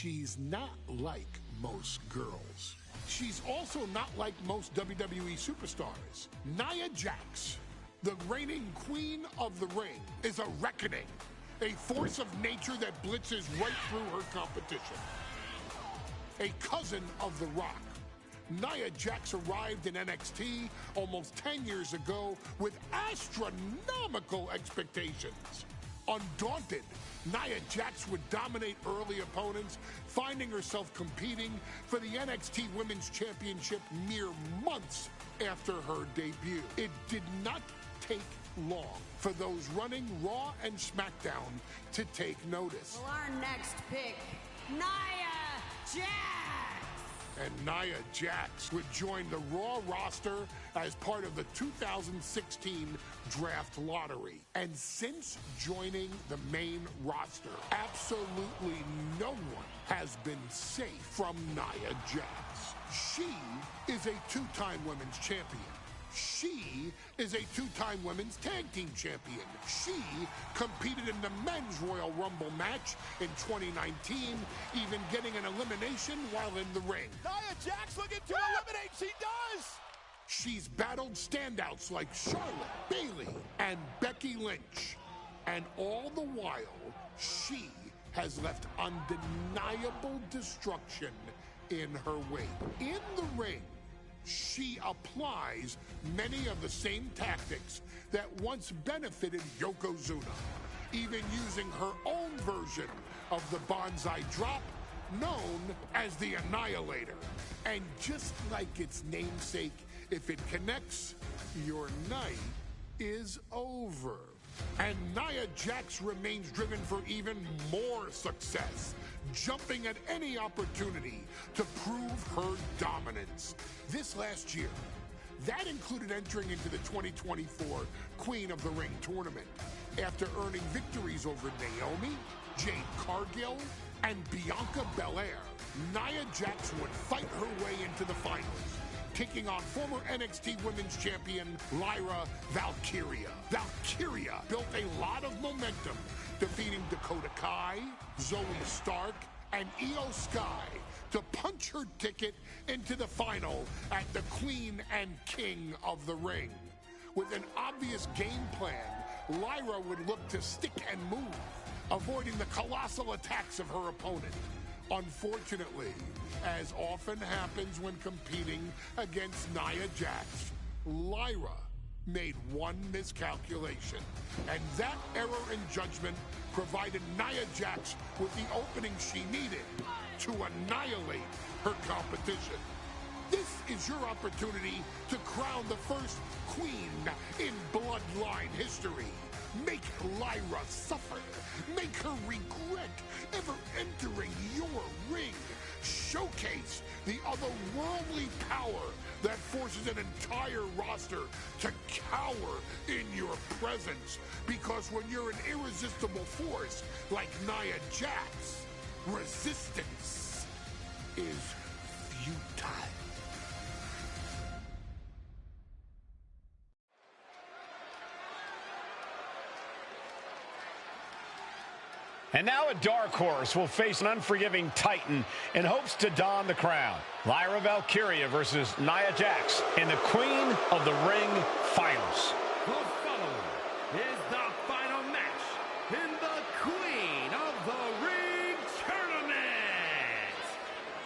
She's not like most girls. She's also not like most WWE superstars. Nia Jax, the reigning queen of the ring, is a reckoning, a force of nature that blitzes right through her competition. A cousin of The Rock, Nia Jax arrived in NXT almost 10 years ago with astronomical expectations. Undaunted, Nia Jax would dominate early opponents, finding herself competing for the NXT Women's Championship mere months after her debut. It did not take long for those running Raw and SmackDown to take notice. Well, our next pick, Nia Jax! And Nia Jax would join the Raw roster as part of the 2016 draft lottery. And since joining the main roster, absolutely no one has been safe from Nia Jax. She is a two-time women's champion. She is a two-time women's tag team champion. She competed in the men's Royal Rumble match in 2019, even getting an elimination while in the ring. Nia Jax looking to eliminate, she does! She's battled standouts like Charlotte, Bayley, and Becky Lynch. And all the while, she has left undeniable destruction in her wake. In the ring, she applies many of the same tactics that once benefited Yokozuna, even using her own version of the Banzai Drop, known as the Annihilator. And just like its namesake, if it connects, your night is over. And Nia Jax remains driven for even more success, jumping at any opportunity to prove her dominance. This last year, that included entering into the 2024 Queen of the Ring tournament after earning victories over Naomi, Jade Cargill, and Bianca Belair. Nia Jax would fight her way into the finals, taking on former NXT Women's Champion Lyra Valkyria. Valkyria built a lot of momentum, defeating Dakota Kai, Zoe Stark, and Io Sky to punch her ticket into the final at the Queen and King of the Ring. With an obvious game plan, Lyra would look to stick and move, avoiding the colossal attacks of her opponent. Unfortunately, as often happens when competing against Nia Jax, Lyra made one miscalculation, and that error in judgment provided Nia Jax with the opening she needed to annihilate her competition. This is your opportunity to crown the first queen in Bloodline history. Make Lyra suffer. Make her regret ever entering your ring. Showcase the otherworldly power that forces an entire roster to cower in your presence. Because when you're an irresistible force like Nia Jax, resistance is futile. And now a dark horse will face an unforgiving titan in hopes to don the crown. Lyra Valkyria versus Nia Jax in the Queen of the Ring Finals. The following is the final match in the Queen of the Ring Tournament.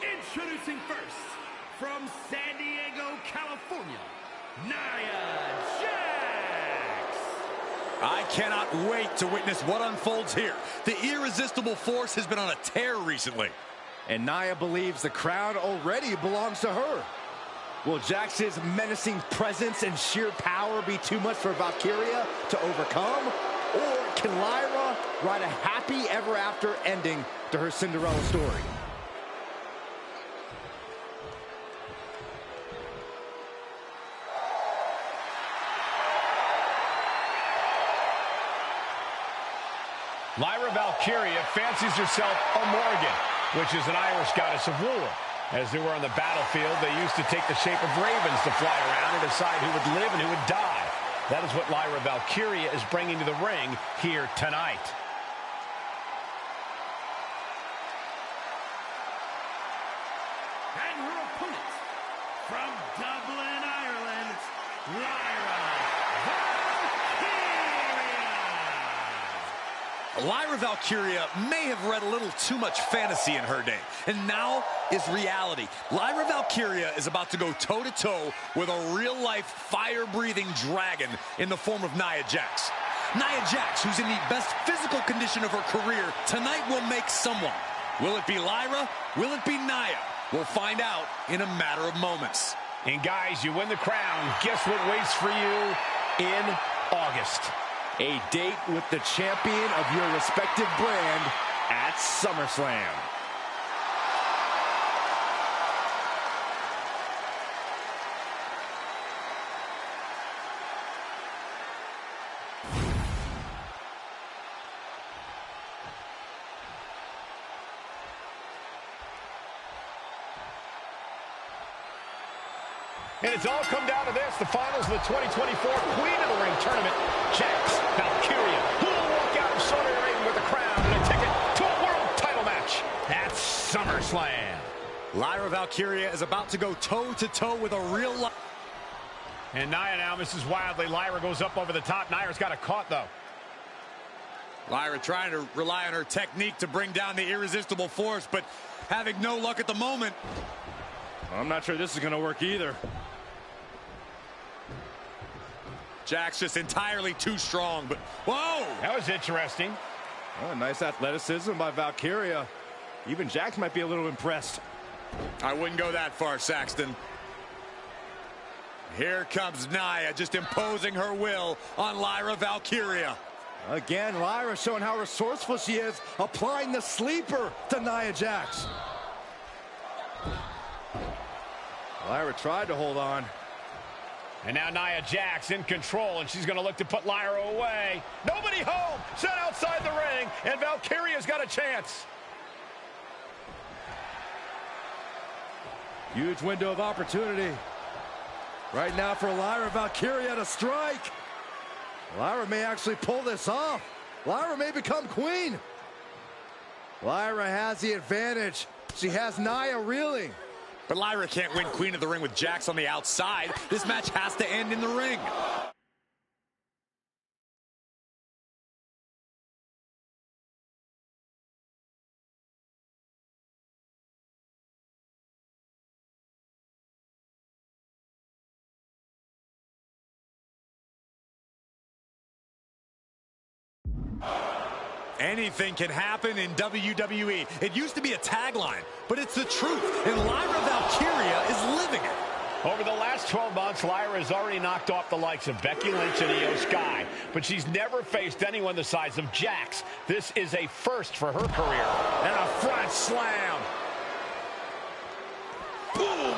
Introducing first, from San Diego, California, Nia Jax. I cannot wait to witness what unfolds here. The irresistible force has been on a tear recently. And Nia believes the crown already belongs to her. Will Jax's menacing presence and sheer power be too much for Valkyria to overcome? Or can Lyra write a happy ever after ending to her Cinderella story? Lyra Valkyria fancies herself a Morgan, which is an Irish goddess of war. As they were on the battlefield, they used to take the shape of ravens to fly around and decide who would live and who would die. That is what Lyra Valkyria is bringing to the ring here tonight. from Dublin, Ireland, Lyra Valkyria. Lyra Valkyria may have read a little too much fantasy in her day, and now is reality. Lyra Valkyria is about to go toe-to-toe with a real-life, fire-breathing dragon in the form of Nia Jax. Nia Jax, who's in the best physical condition of her career, tonight will make someone. Will it be Lyra? Will it be Nia? We'll find out in a matter of moments. And guys, you win the crown. Guess what waits for you in August? A date with the champion of your respective brand at SummerSlam. And it's all come down to this, the finals of the 2024 Queen of the Ring tournament. Jax Valkyria, who will walk out of Saudi Arabia with a crown and a ticket to a world title match at SummerSlam. Lyra Valkyria is about to go toe-to-toe with a real life. And Nia now misses wildly. Lyra goes up over the top. Nia's got a caught, though. Lyra trying to rely on her technique to bring down the irresistible force, but having no luck at the moment. I'm not sure this is going to work either. Jax just entirely too strong, but whoa! That was interesting. Oh, nice athleticism by Valkyria. Even Jax might be a little impressed. I wouldn't go that far, Saxton. Here comes Nia, just imposing her will on Lyra Valkyria. Again, Lyra showing how resourceful she is, applying the sleeper to Nia Jax. Lyra tried to hold on. And now Nia Jax in control, and she's going to look to put Lyra away. Nobody home, set outside the ring, and Valkyria's got a chance. Huge window of opportunity. Right now for Lyra Valkyria to strike. Lyra may actually pull this off. Lyra may become queen. Lyra has the advantage. She has Nia reeling. But Lyra can't win Queen of the Ring with Jax on the outside. This match has to end in the ring. Anything can happen in WWE. It used to be a tagline, but it's the truth, and Lyra Valkyria is living it. Over the last 12 months, Lyra has already knocked off the likes of Becky Lynch and Io Sky, but she's never faced anyone the size of Jax. This is a first for her career. And a front slam. Boom!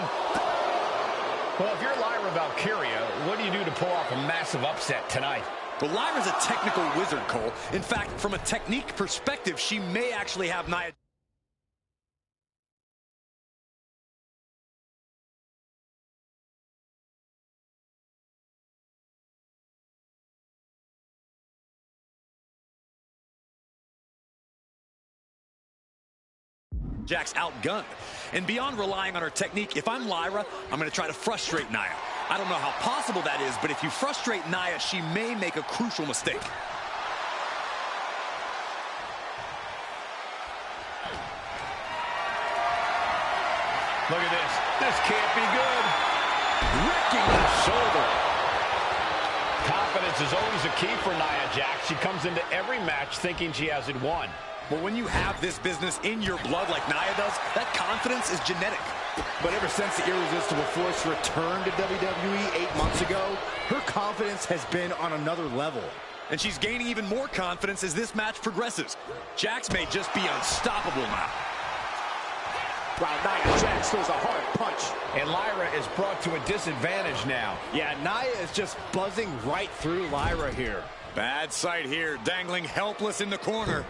Well, if you're Lyra Valkyria, what do you do to pull off a massive upset tonight? Well, Lyra's a technical wizard, Cole. In fact, from a technique perspective, she may actually have Nia. Jax outgunned. And beyond relying on her technique, if I'm Lyra, I'm going to try to frustrate Nia. I don't know how possible that is, but if you frustrate Nia, she may make a crucial mistake. Look at this. This can't be good. Wrecking the shoulder. Confidence is always a key for Nia Jax. She comes into every match thinking she has it won. But when you have this business in your blood like Nia does, that confidence is genetic. But ever since the irresistible force returned to WWE 8 months ago, her confidence has been on another level. And she's gaining even more confidence as this match progresses. Jax may just be unstoppable now. Wow, Nia Jax throws a hard punch. And Lyra is brought to a disadvantage now. Yeah, Nia is just buzzing right through Lyra here. Bad sight here, dangling helpless in the corner.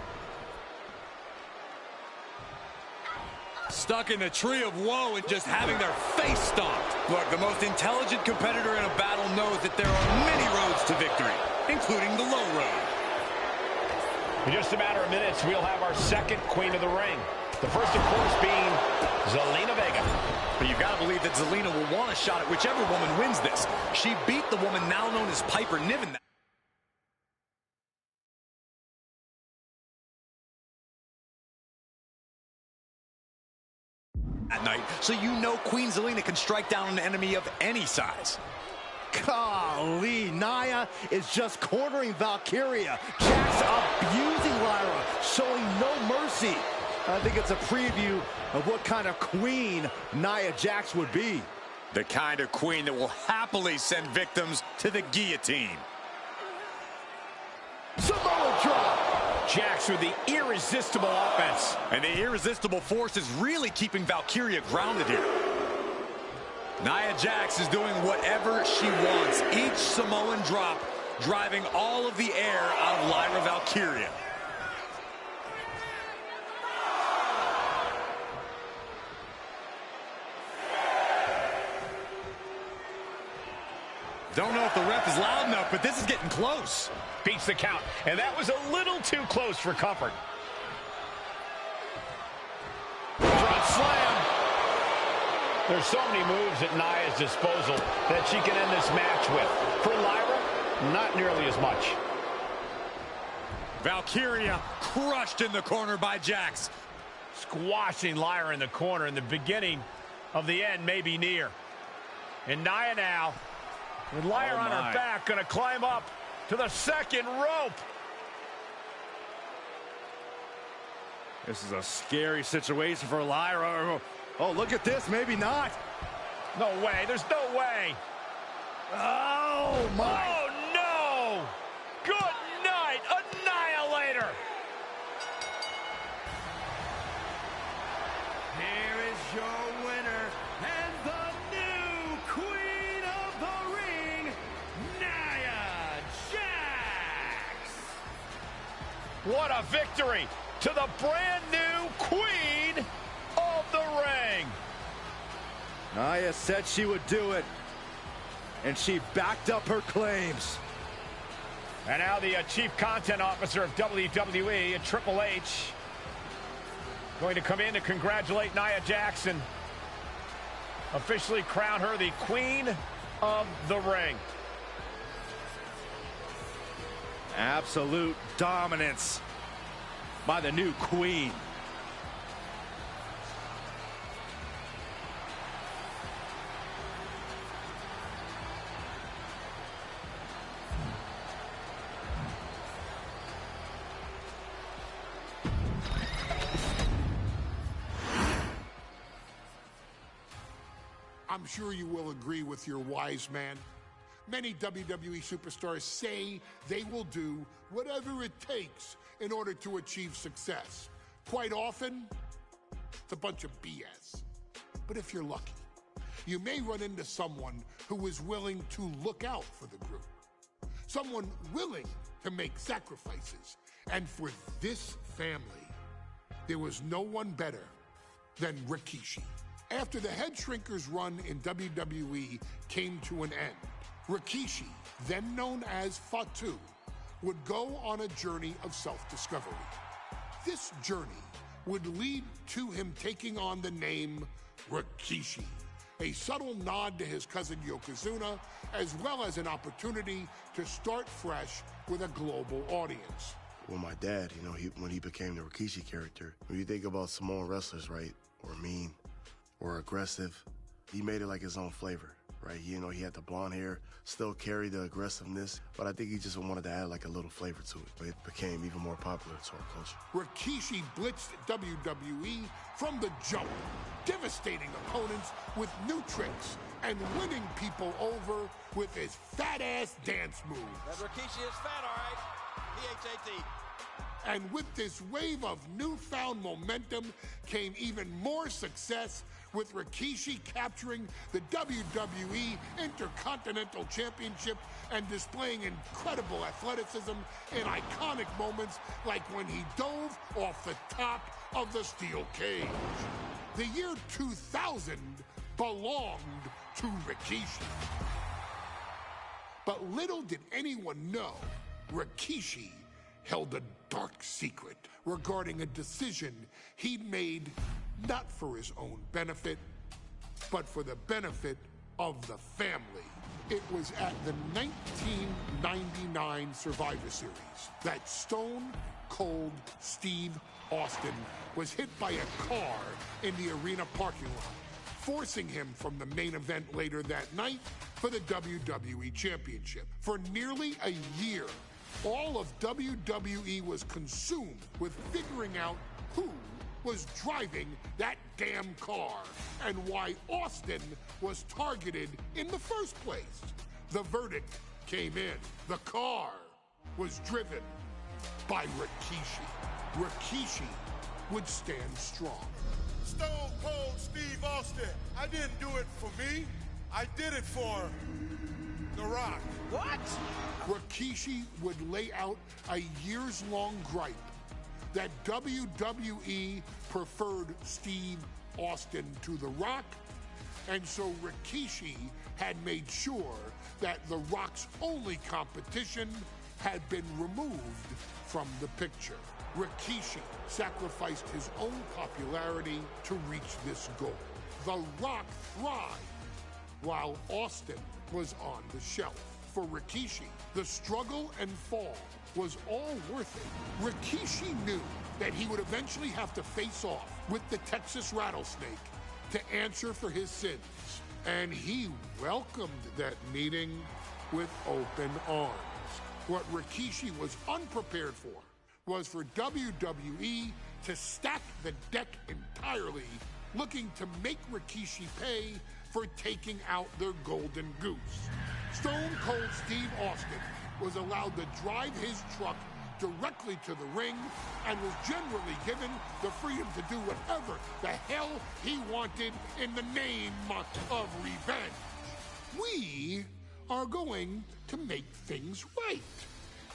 Stuck in the tree of woe and just having their face stomped. Look, the most intelligent competitor in a battle knows that there are many roads to victory, including the low road. In just a matter of minutes, we'll have our second Queen of the Ring. The first, of course, being Zelina Vega. But you've got to believe that Zelina will want a shot at whichever woman wins this. She beat the woman now known as Piper Niven that night, so you know Queen Zelina can strike down an enemy of any size. Golly, Nia is just cornering Valkyria. Jax abusing Lyra, showing no mercy. I think it's a preview of what kind of queen Nia Jax would be. The kind of queen that will happily send victims to the guillotine. Samoa drop. Jax with the irresistible offense. And the irresistible force is really keeping Valkyria grounded here. Nia Jax is doing whatever she wants. Each Samoan drop driving all of the air out of Lyra Valkyria. Don't know if the ref is loud enough, but this is getting close. Beats the count, and that was a little too close for comfort. Front slam. There's so many moves at Nia's disposal that she can end this match with. For Lyra, not nearly as much. Valkyria crushed in the corner by Jax. Squashing Lyra in the corner, and the beginning of the end may be near. And Nia now, with Lyra on her back, going to climb up to the second rope. This is a scary situation for Lyra. Oh, look at this. Maybe not. No way. There's no way. Oh, my. Oh, no. Good night, Annihilator. Here is your winner and the new Queen of the Ring, Nia Jax. What a victory to the brand new Queen of the Ring. Nia said she would do it, and she backed up her claims. And now the Chief Content Officer of WWE, Triple H, going to come in to congratulate Nia Jax, officially crown her the Queen of the Ring. Absolute dominance by the new queen. I'm sure you will agree with your wise man. Many WWE superstars say they will do whatever it takes in order to achieve success. Quite often, it's a bunch of BS. But if you're lucky, you may run into someone who is willing to look out for the group. Someone willing to make sacrifices. And for this family, there was no one better than Rikishi. After the Head Shrinkers run in WWE came to an end, Rikishi, then known as Fatu, would go on a journey of self-discovery. This journey would lead to him taking on the name Rikishi, a subtle nod to his cousin Yokozuna, as well as an opportunity to start fresh with a global audience. Well, my dad, when he became the Rikishi character, when you think about Samoan wrestlers, right, or mean, or aggressive, he made it like his own flavor, right? He had the blonde hair, still carried the aggressiveness, but I think he just wanted to add like a little flavor to it. But it became even more popular to our culture. Rikishi blitzed WWE from the jump, devastating opponents with new tricks and winning people over with his fat-ass dance moves. That Rikishi is fat, all right. P-H-A-T. And with this wave of newfound momentum came even more success, with Rikishi capturing the WWE Intercontinental Championship and displaying incredible athleticism in iconic moments like when he dove off the top of the steel cage. The year 2000 belonged to Rikishi. But little did anyone know, Rikishi held a dark secret regarding a decision he'd made not for his own benefit, but for the benefit of the family. It was at the 1999 Survivor Series that Stone Cold Steve Austin was hit by a car in the arena parking lot, forcing him from the main event later that night for the WWE Championship. For nearly a year, all of WWE was consumed with figuring out who was driving that damn car and why Austin was targeted in the first place. The verdict came in. The car was driven by Rikishi. Rikishi would stand strong. Stone Cold Steve Austin. I didn't do it for me. I did it for The Rock. What? Rikishi would lay out a years-long gripe that WWE preferred Steve Austin to The Rock, and so Rikishi had made sure that The Rock's only competition had been removed from the picture. Rikishi sacrificed his own popularity to reach this goal. The Rock thrived while Austin was on the shelf. For Rikishi, the struggle and fall was all worth it. Rikishi knew that he would eventually have to face off with the Texas Rattlesnake to answer for his sins, and he welcomed that meeting with open arms. What Rikishi was unprepared for was for WWE to stack the deck entirely, looking to make Rikishi pay for taking out their golden goose. Stone Cold Steve Austin was allowed to drive his truck directly to the ring and was generally given the freedom to do whatever the hell he wanted in the name of revenge. We are going to make things right.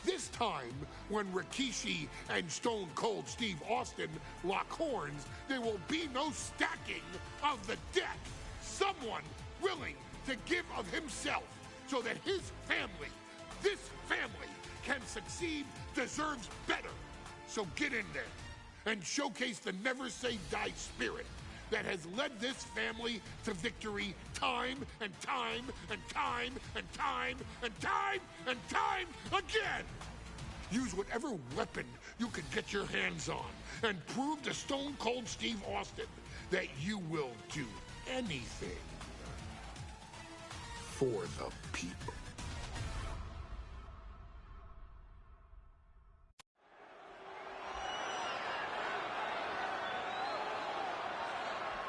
This time, when Rikishi and Stone Cold Steve Austin lock horns, there will be no stacking of the deck. Someone willing to give of himself so that his family, this family, can succeed, deserves better. So get in there and showcase the never say die spirit that has led this family to victory time and time and time and time and time and time again. Use whatever weapon you can get your hands on and prove to Stone Cold Steve Austin that you will do anything for the people.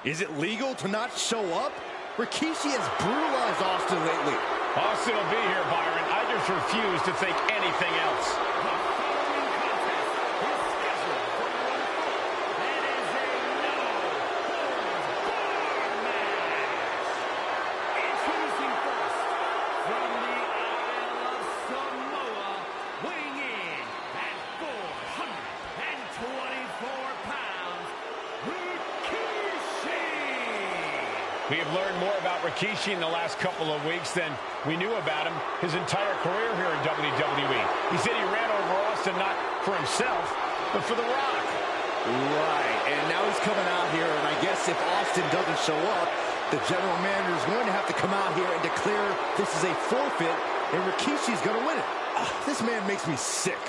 Is it legal to not show up? Rikishi has brutalized Austin lately. Austin will be here, Byron. I just refuse to think anything else. We have learned more about Rikishi in the last couple of weeks than we knew about him his entire career here in WWE. He said he ran over Austin not for himself, but for The Rock. Right, and now he's coming out here, and I guess if Austin doesn't show up, the general manager is going to have to come out here and declare this is a forfeit, and Rikishi's going to win it. This man makes me sick.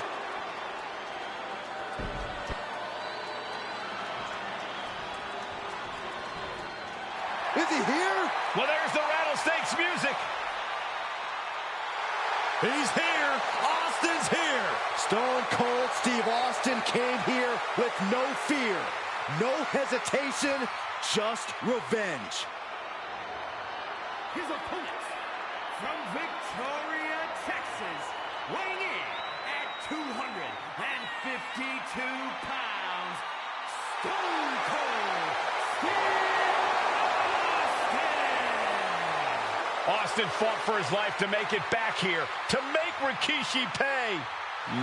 Is he here? Well, there's the Rattlesnake's music. He's here. Austin's here. Stone Cold Steve Austin came here with no fear, no hesitation, just revenge. His opponent from Victoria, Texas, weighing in at 252 pounds, Stone Cold Steve Austin fought for his life to make it back here, to make Rikishi pay.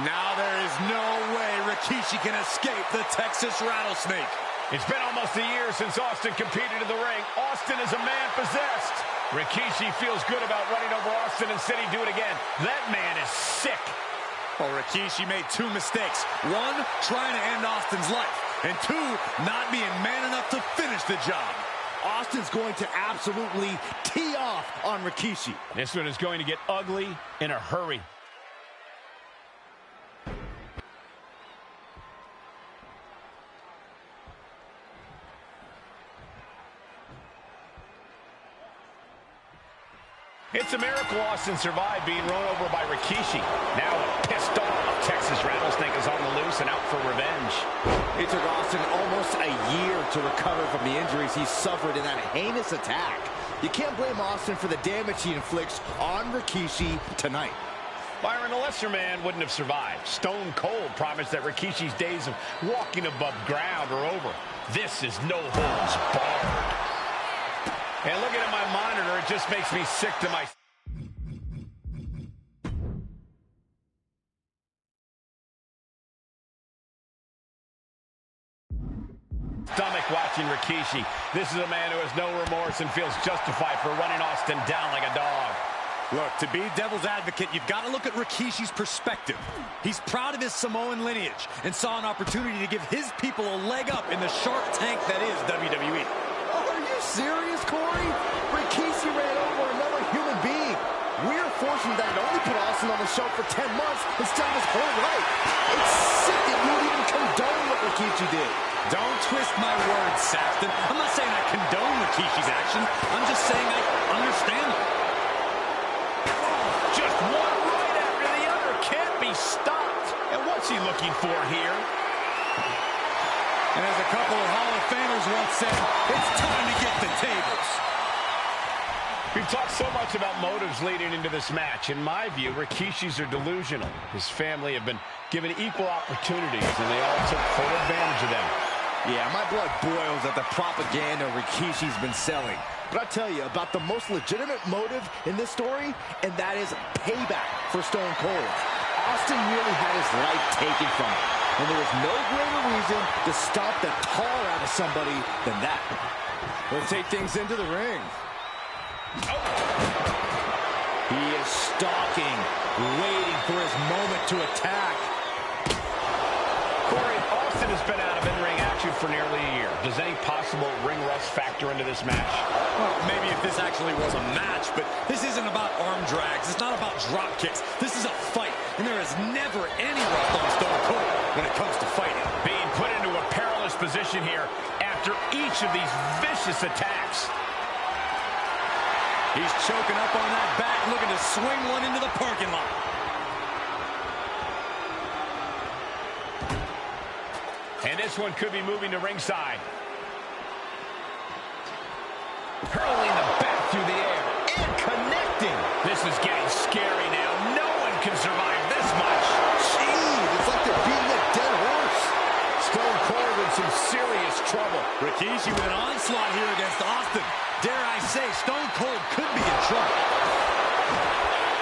Now there is no way Rikishi can escape the Texas Rattlesnake. It's been almost a year since Austin competed in the ring. Austin is a man possessed. Rikishi feels good about running over Austin and said he'd do it again. That man is sick. Well, Rikishi made two mistakes. One, trying to end Austin's life. And two, not being man enough to finish the job. Austin's going to absolutely tee off on Rikishi. This one is going to get ugly in a hurry. It's a miracle Austin survived being run over by Rikishi. Now a pissed off Texas Rattlesnake is on the loose and out for revenge. It took Austin almost a year to recover from the injuries he suffered in that heinous attack. You can't blame Austin for the damage he inflicts on Rikishi tonight. Byron, a lesser man wouldn't have survived. Stone Cold promised that Rikishi's days of walking above ground are over. This is no holds barred. And looking at my monitor, it just makes me sick to my stomach watching Rikishi. This is a man who has no remorse and feels justified for running Austin down like a dog. Look, to be devil's advocate, you've got to look at Rikishi's perspective. He's proud of his Samoan lineage and saw an opportunity to give his people a leg up in the Shark Tank that is WWE. Are you serious, Corey? Rikishi ran over another human being. We're fortunate that it only put Austin on the show for 10 months instead of his whole life. It's sick that you would even condone what Rikishi did. Don't twist my words, Saxton. I'm not saying I condone Rikishi's actions. I'm just saying I understand them. Just one right after the other can't be stopped. And what's he looking for here? And as a couple of Hall of Famers once said, it's time to get the tables. We've talked so much about motives leading into this match. In my view, Rikishi's are delusional. His family have been given equal opportunities, and they all took full advantage of them. Yeah, my blood boils at the propaganda Rikishi's been selling. But I'll tell you about the most legitimate motive in this story, and that is payback for Stone Cold. Austin nearly had his life taken from him, and there was no greater reason to stomp the tar out of somebody than that. Let's take things into the ring. He is stalking, waiting for his moment to attack. Corey, Austin has been out of in-ring action for nearly a year. Does any possible ring rust factor into this match? Well, maybe if this actually was a match, but this isn't about arm drags. It's not about drop kicks. This is a fight, and there is never any rust on Stone Cold when it comes to fighting. Being put into a perilous position here after each of these vicious attacks. He's choking up on that back, looking to swing one into the parking lot. And this one could be moving to ringside. Hurling the bat through the air and connecting. This is getting scary now. No one can survive this much. Jeez, it's like they're beating a dead horse. Stone Cold in some serious trouble. Rikishi with an onslaught here against Austin. Dare I say, Stone Cold could be in trouble.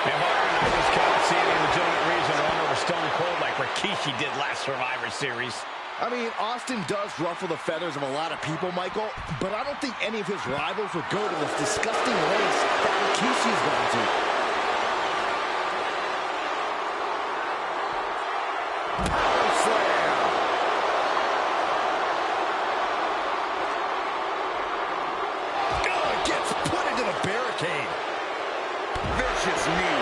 And Byron, I just cannot see any legitimate reason to run over Stone Cold like Rikishi did last Survivor Series. I mean, Austin does ruffle the feathers of a lot of people, Michael, but I don't think any of his rivals would go to this disgusting lengths that Rikishi's gone to. Power slam! Oh, gets put into the barricade. Vicious knee.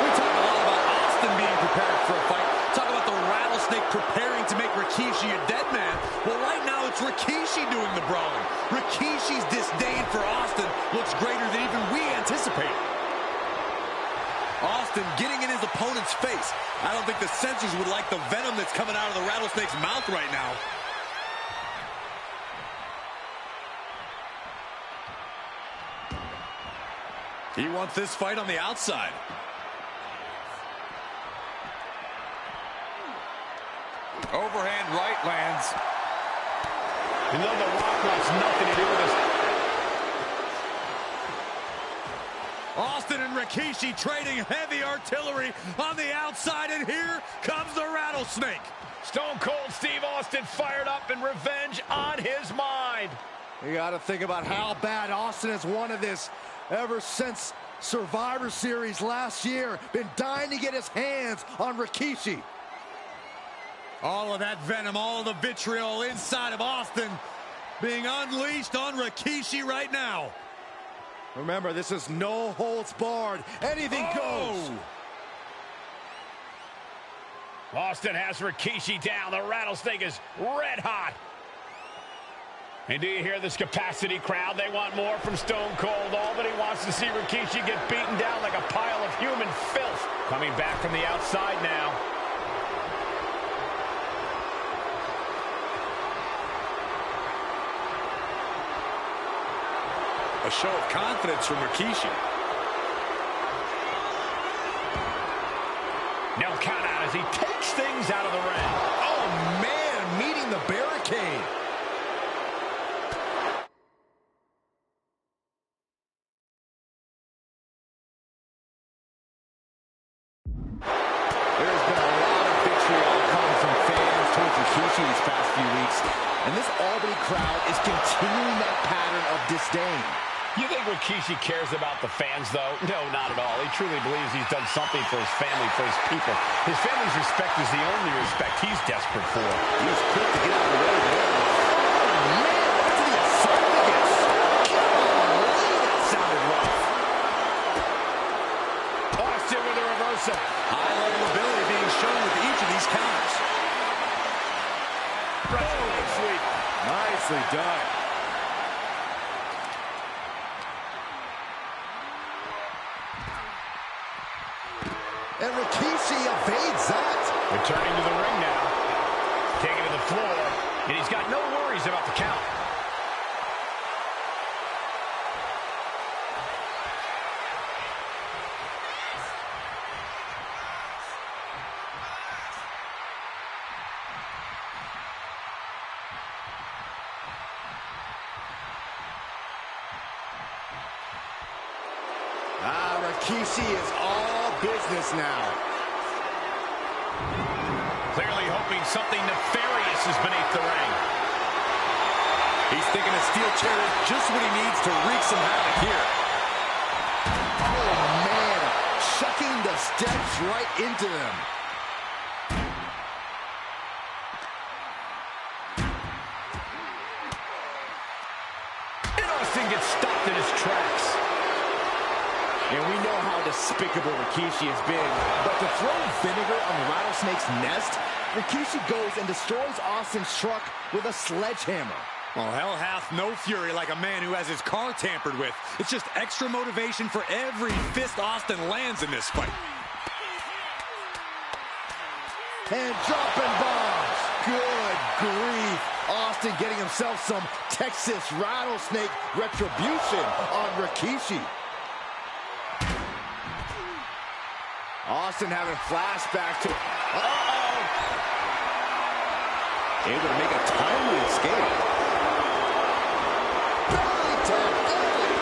We talk a lot about Austin being prepared for a fight. Talk about the Rattlesnake preparing to make Rikishi a dead man. Well, right now it's Rikishi doing the brawling. Rikishi's disdain for Austin looks greater than even we anticipated. Austin getting in his opponent's face. I don't think the censors would like the venom that's coming out of the Rattlesnake's mouth right now. He wants this fight on the outside. Overhand right lands. You know the Rock wants nothing to do with this. Austin and Rikishi trading heavy artillery on the outside, and here comes the Rattlesnake. Stone Cold Steve Austin fired up and revenge on his mind. You got to think about how bad Austin has wanted this ever since Survivor Series last year. Been dying to get his hands on Rikishi. All of that venom, all of the vitriol inside of Austin being unleashed on Rikishi right now. Remember, this is no holds barred. Anything goes. Austin has Rikishi down. The rattlesnake is red hot. And do you hear this capacity crowd? They want more from Stone Cold. Albany wants to see Rikishi get beaten down like a pile of human filth. Coming back from the outside now. A show of confidence from Rikishi. No count out as he takes things out of the ring. Oh, man, meeting the barricade. There's been a lot of vitriol coming from fans towards Rikishi these past few weeks, and this Albany crowd is continuing that pattern of disdain. You think Rikishi cares about the fans, though? No, not at all. He truly believes he's done something for his family, for his people. His family's respect is the only respect he's desperate for. He was quick to get out of the way there. Oh, man, right to the esophagus. Golly, that sounded rough. Austin with a reversal. High level ability being shown with each of these counters. Wrestling sweep. Nicely done. And Rikishi evades that. Returning to the ring now. Taking to the floor. And he's got no worries about the count. Rikishi is all business now. Clearly hoping something nefarious is beneath the ring. He's thinking a steel chair is just what he needs to wreak some havoc here. Oh, man. Chucking the steps right into them. And Austin gets stopped in his tracks. And we know how despicable Rikishi has been, but to throw vinegar on the rattlesnake's nest, Rikishi goes and destroys Austin's truck with a sledgehammer. Well, hell hath no fury like a man who has his car tampered with. It's just extra motivation for every fist Austin lands in this fight. And dropping bombs. Good grief. Austin getting himself some Texas rattlesnake retribution on Rikishi. Austin having flashbacks to... Uh-oh! Able to make a timely escape. Belly tap early.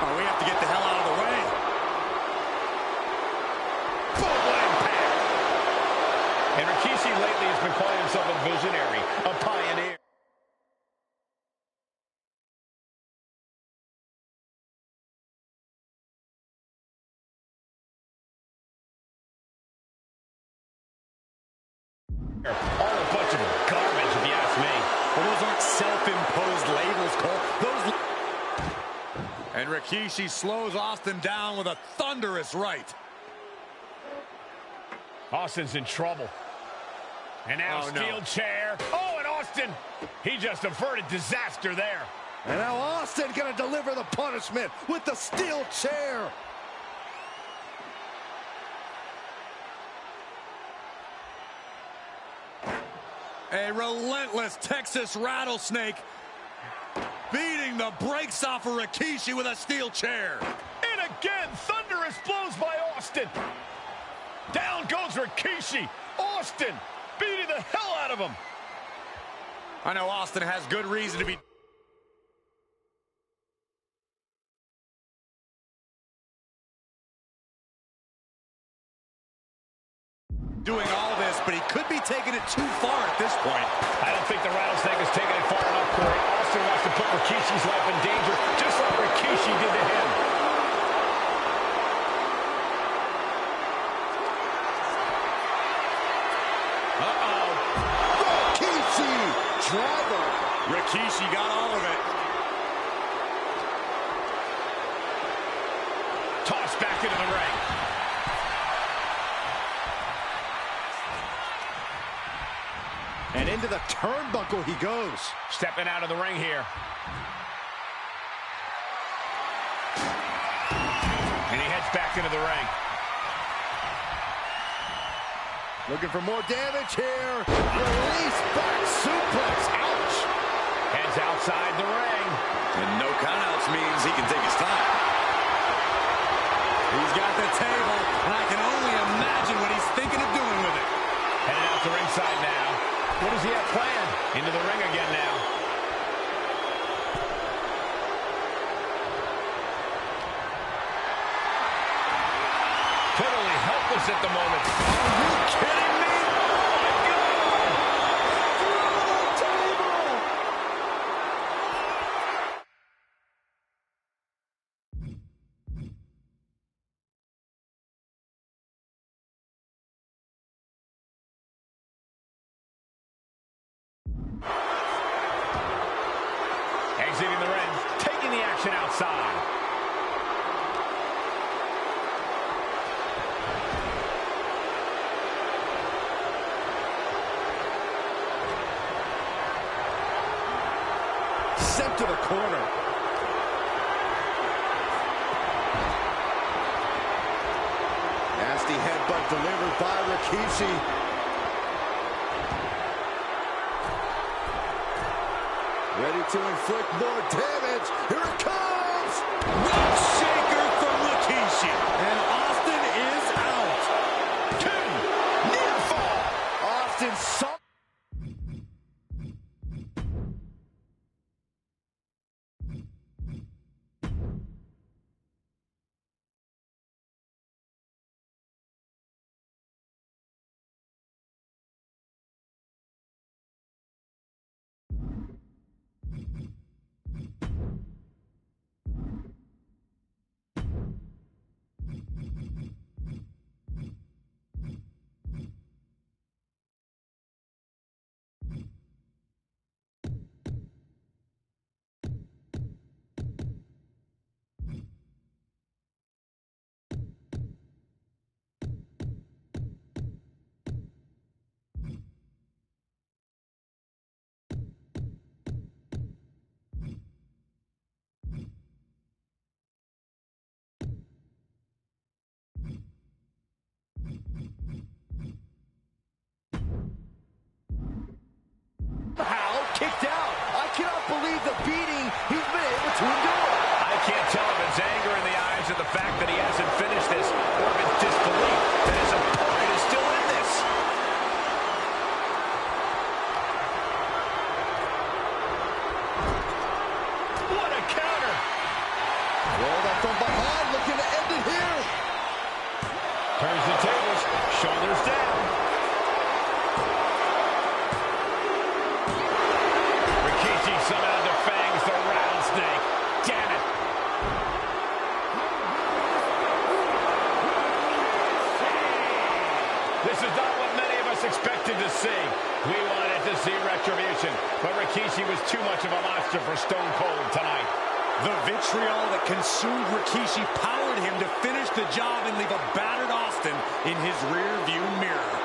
Oh, we have to get the hell out of the way. Full impact. And Rikishi lately has been calling himself a visionary, a pioneer. All a bunch of garbage, if you ask me. Well, those aren't self-imposed labels, Cole. And Rikishi slows Austin down with a thunderous right. Austin's in trouble. And now steel chair. Oh, and Austin, he just averted disaster there. And now Austin gonna deliver the punishment with the steel chair. A relentless Texas rattlesnake beating the brakes off of Rikishi with a steel chair. And again, thunderous blows by Austin. Down goes Rikishi. Austin beating the hell out of him. I know Austin has good reason to be doing all this, but he could be taking it too far at this point. I don't think the rattlesnake is taking it far enough, Corey. Austin wants to put Rikishi's life in danger, just like Rikishi did to him. driver. Rikishi got all of it. Tossed back into the ring. And into the turnbuckle he goes. Stepping out of the ring here. And he heads back into the ring. Looking for more damage here. Release back suplex. Ouch. Heads outside the ring. And no countouts means he can take his time. He's got the table, and I can only imagine what he's thinking of doing with it. Heading out to ringside now. What does he have planned? Into the ring again now. Totally helpless at the moment. Are you kidding me? Oh, my God! Through the table! Exiting the ring, taking the action outside. Sent to the corner. Nasty headbutt delivered by Rikishi. Ready to inflict more damage. Here it comes! Rope shaker from Rikishi. And Austin is out. 2. Near fall. Austin saw. Kicked out. I cannot believe the beating he's been able to endure. I can't tell if it's anger in the eyes of the fact that he hasn't finished this, or if it's disbelief that his opponent is still in this. What a counter! Rolled up from behind, looking to end it here. Turns the tables, shoulders down. Somehow defangs the rattlesnake. Damn it. This is not what many of us expected to see. We wanted to see retribution, but Rikishi was too much of a monster for Stone Cold tonight. The vitriol that consumed Rikishi powered him to finish the job and leave a battered Austin in his rear-view mirror.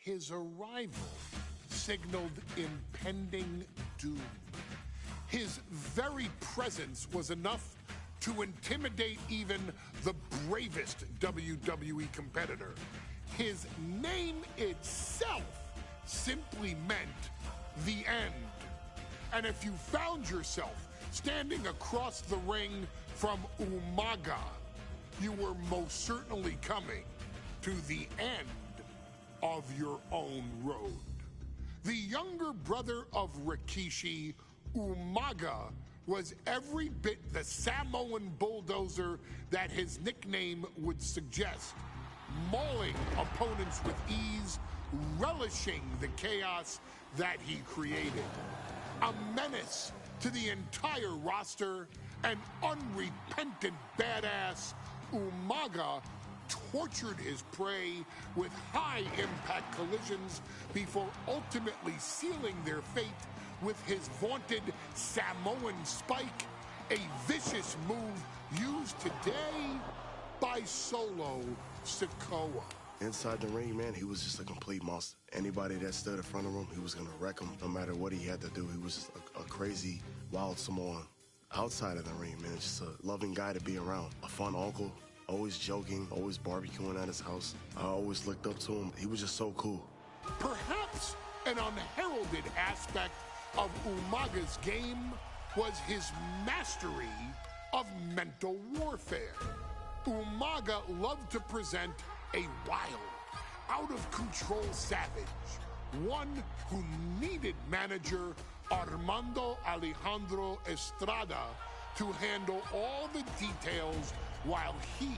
His arrival signaled impending doom. His very presence was enough to intimidate even the bravest WWE competitor. His name itself simply meant the end. And if you found yourself standing across the ring from Umaga, you were most certainly coming to the end of your own road. The younger brother of Rikishi, Umaga, was every bit the Samoan bulldozer that his nickname would suggest, mauling opponents with ease, relishing the chaos that he created. A menace To the entire roster, an unrepentant badass, Umaga tortured his prey with high-impact collisions before ultimately sealing their fate with his vaunted Samoan spike, a vicious move used today by Solo Sikoa. Inside the ring, man, he was just a complete monster. Anybody that stood in front of him, he was going to wreck him no matter what he had to do. He was just a crazy, wild Samoan. Outside of the ring, man, just a loving guy to be around. A fun uncle, always joking, always barbecuing at his house. I always looked up to him. He was just so cool. Perhaps an unheralded aspect of Umaga's game was his mastery of mental warfare. Umaga loved to present a wild, out-of-control savage, one who needed manager Armando Alejandro Estrada to handle all the details while he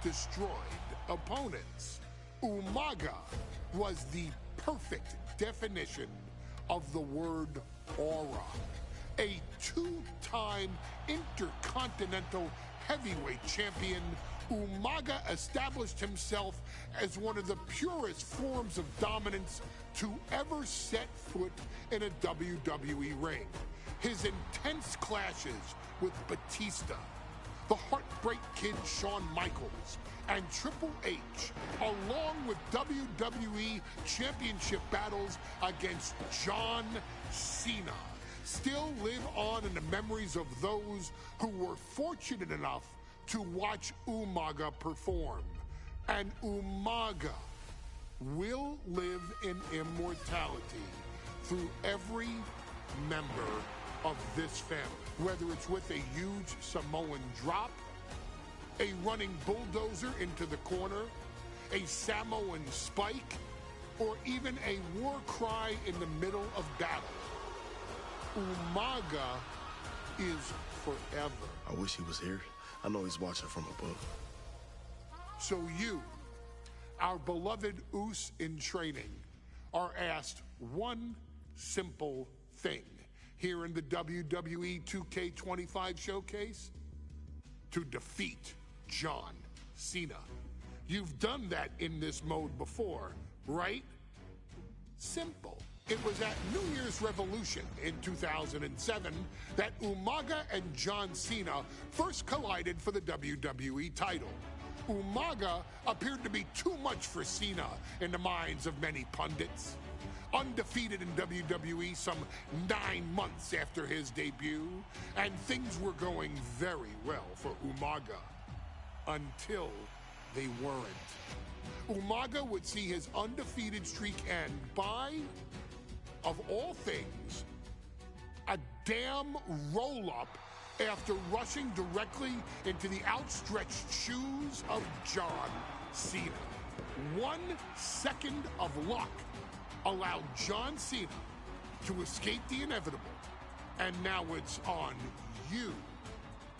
destroyed opponents. Umaga was the perfect definition of the word aura. A two-time intercontinental heavyweight champion, Umaga established himself as one of the purest forms of dominance to ever set foot in a WWE ring. His intense clashes with Batista, the Heartbreak Kid Shawn Michaels, and Triple H, along with WWE Championship battles against John Cena, still live on in the memories of those who were fortunate enough to watch Umaga perform. And Umaga will live in immortality through every member of this family, whether it's with a huge Samoan drop, a running bulldozer into the corner, a Samoan spike, or even a war cry in the middle of battle. Umaga is forever. I wish he was here. I know he's watching from above. So you, our beloved Us in training, are asked one simple thing here in the WWE 2K25 showcase: to defeat John Cena. You've done that in this mode before, right? Simple. It was at New Year's Revolution in 2007 that Umaga and John Cena first collided for the WWE title. Umaga appeared to be too much for Cena in the minds of many pundits. Undefeated in WWE some 9 months after his debut, and things were going very well for Umaga. Until they weren't. Umaga would see his undefeated streak end by, of all things, a damn roll-up after rushing directly into the outstretched shoes of John Cena. 1 second of luck allowed John Cena to escape the inevitable, and now it's on you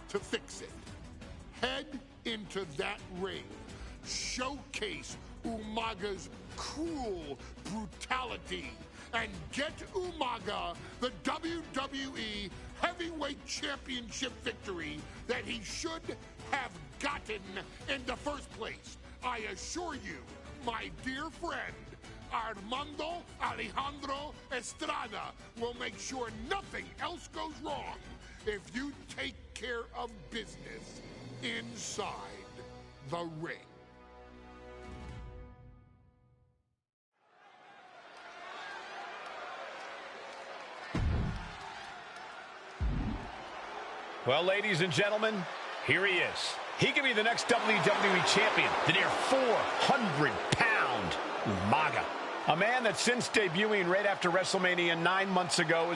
to fix it. Head into that ring. Showcase Umaga's cruel brutality and get Umaga the WWE Heavyweight Championship victory that he should have gotten in the first place. I assure you, my dear friend, Armando Alejandro Estrada will make sure nothing else goes wrong if you take care of business inside the ring. Well, ladies and gentlemen, here he is. He could be the next WWE champion, the near 400-pound Umaga. A man that since debuting right after WrestleMania 9 months ago is